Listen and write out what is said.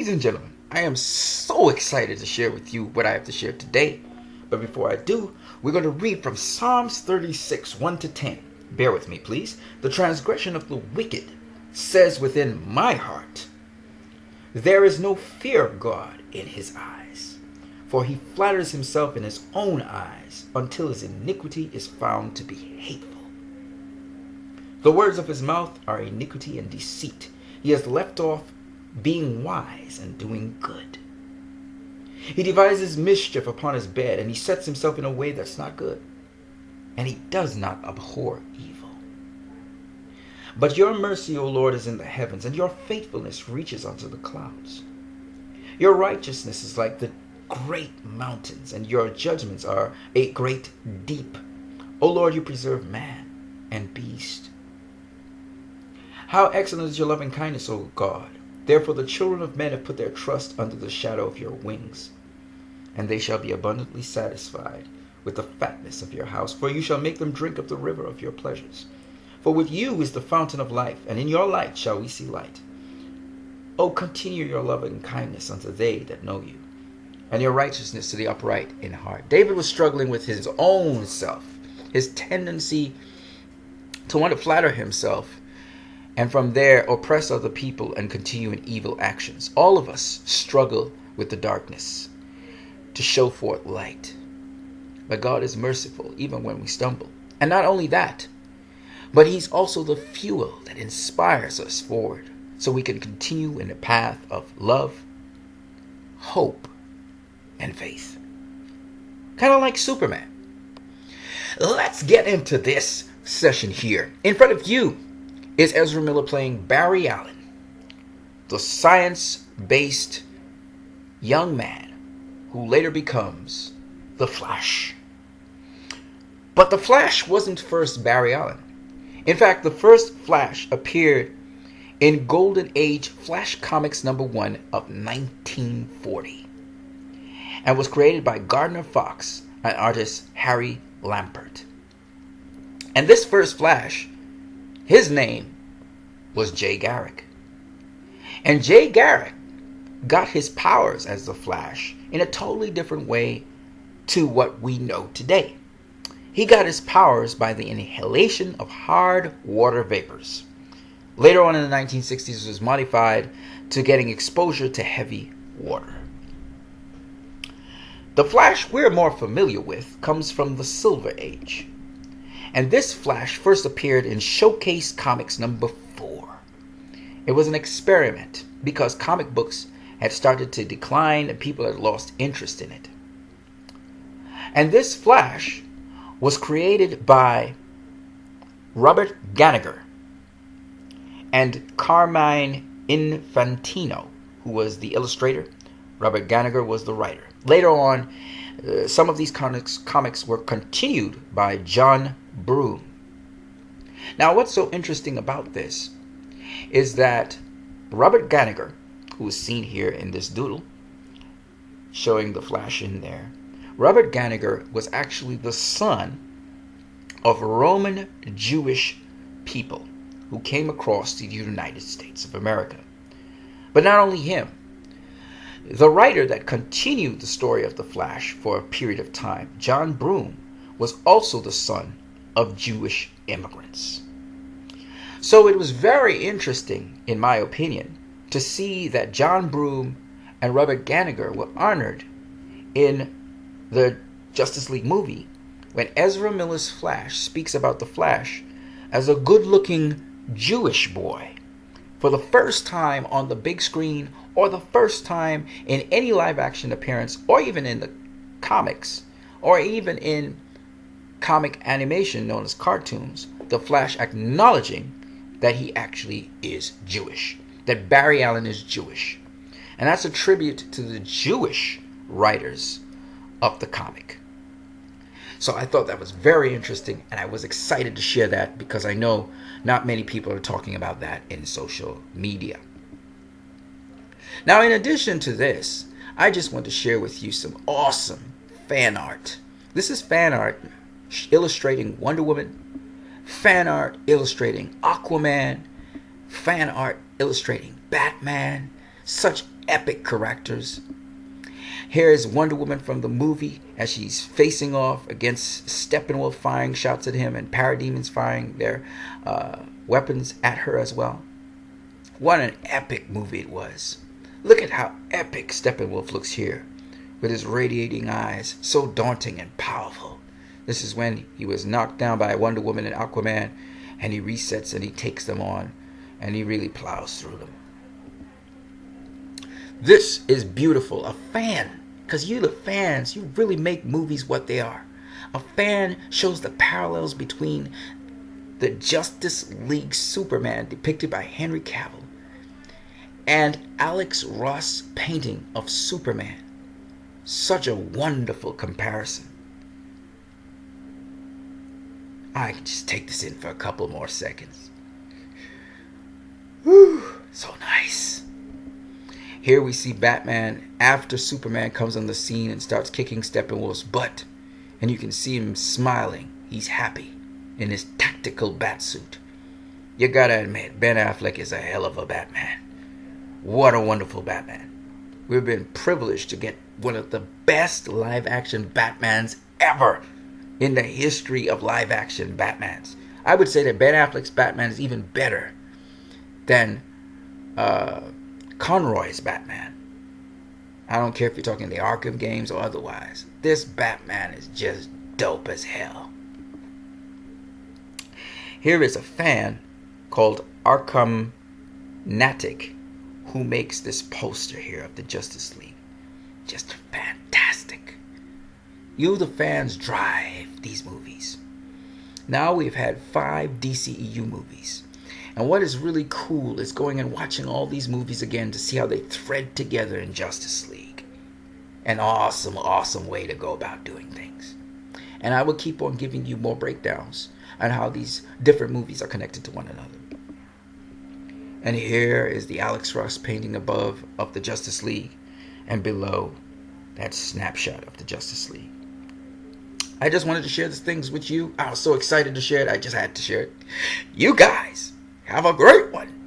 Ladies and gentlemen, I am so excited to share with you what I have to share today. But before I do, we're going to read from Psalms 36, 1 to 10. Bear with me, please. The transgression of the wicked says within my heart, there is no fear of God in his eyes. For he flatters himself in his own eyes until his iniquity is found to be hateful. The words of his mouth are iniquity and deceit. He has left off being wise and doing good. He devises mischief upon his bed, and he sets himself in a way that's not good. And he does not abhor evil. But your mercy, O Lord, is in the heavens, and your faithfulness reaches unto the clouds. Your righteousness is like the great mountains, and your judgments are a great deep. O Lord, you preserve man and beast. How excellent is your loving kindness, O God! Therefore the children of men have put their trust under the shadow of your wings, and they shall be abundantly satisfied with the fatness of your house, for you shall make them drink of the river of your pleasures. For with you is the fountain of life, and in your light shall we see light. O continue your loving kindness unto they that know you, and your righteousness to the upright in heart. David was struggling with his own self, his tendency to want to flatter himself, and from there oppress other people and continue in evil actions. All of us struggle with the darkness to show forth light. But God is merciful even when we stumble. And not only that, but he's also the fuel that inspires us forward so we can continue in the path of love, hope, and faith. Kind of like Superman. Let's get into this session here. In front of you is Ezra Miller playing Barry Allen, the science-based young man who later becomes the Flash. But the Flash wasn't first Barry Allen. In fact, the first Flash appeared in Golden Age Flash Comics #1 of 1940 and was created by Gardner Fox and artist Harry Lampert. And this first Flash, his name was Jay Garrick. And Jay Garrick got his powers as the Flash in a totally different way to what we know today. He got his powers by the inhalation of hard water vapors. Later on in the 1960s, it was modified to getting exposure to heavy water. The Flash we're more familiar with comes from the Silver Age. And this Flash first appeared in Showcase Comics #4. It was an experiment because comic books had started to decline and people had lost interest in it. And this Flash was created by Robert Kanigher and Carmine Infantino, who was the illustrator. Robert Kanigher was the writer. Later on, some of these comics were continued by John Broome. Now, what's so interesting about this is that Robert Kanigher, who is seen here in this doodle, showing the Flash in there, Robert Kanigher was actually the son of Roman Jewish people who came across the United States of America. But not only him, the writer that continued the story of the Flash for a period of time, John Broome, was also the son of Jewish immigrants. So it was very interesting, in my opinion, to see that John Broome and Robert Kanigher were honored in the Justice League movie when Ezra Miller's Flash speaks about the Flash as a good-looking Jewish boy for the first time on the big screen, or the first time in any live-action appearance, or even in the comics, or even in comic animation known as cartoons, the Flash acknowledging that he actually is Jewish, that Barry Allen is Jewish. And that's a tribute to the Jewish writers of the comic. So I thought that was very interesting, and I was excited to share that because I know not many people are talking about that in social media. Now, in addition to this, I just want to share with you some awesome fan art. This is fan art illustrating Wonder Woman, fan art illustrating Aquaman, fan art illustrating Batman. Such epic characters. Here is Wonder Woman from the movie as she's facing off against Steppenwolf, firing shots at him, and Parademons firing their weapons at her as well. What an epic movie it was. Look at how epic Steppenwolf looks here, with his radiating eyes, so daunting and powerful. This is when he was knocked down by Wonder Woman and Aquaman, and he resets and he takes them on, and he really plows through them. This is beautiful. A fan, because you the fans, you really make movies what they are. A fan shows the parallels between the Justice League Superman depicted by Henry Cavill and Alex Ross' painting of Superman. Such a wonderful comparison. I can just take this in for a couple more seconds. Whew, so nice. Here we see Batman after Superman comes on the scene and starts kicking Steppenwolf's butt. And you can see him smiling. He's happy in his tactical batsuit. You gotta admit, Ben Affleck is a hell of a Batman. What a wonderful Batman. We've been privileged to get one of the best live-action Batmans ever in the history of live-action Batmans. I would say that Ben Affleck's Batman is even better than Conroy's Batman. I don't care if you're talking the Arkham games or otherwise. This Batman is just dope as hell. Here is a fan called Arkham Natic who makes this poster here of the Justice League. Just fantastic. You, the fans, drive these movies. Now we've had 5 DCEU movies. And what is really cool is going and watching all these movies again to see how they thread together in Justice League. An awesome, awesome way to go about doing things. And I will keep on giving you more breakdowns on how these different movies are connected to one another. And here is the Alex Ross painting above of the Justice League, and below that snapshot of the Justice League. I just wanted to share these things with you. I was so excited to share it, I just had to share it. You guys have a great one.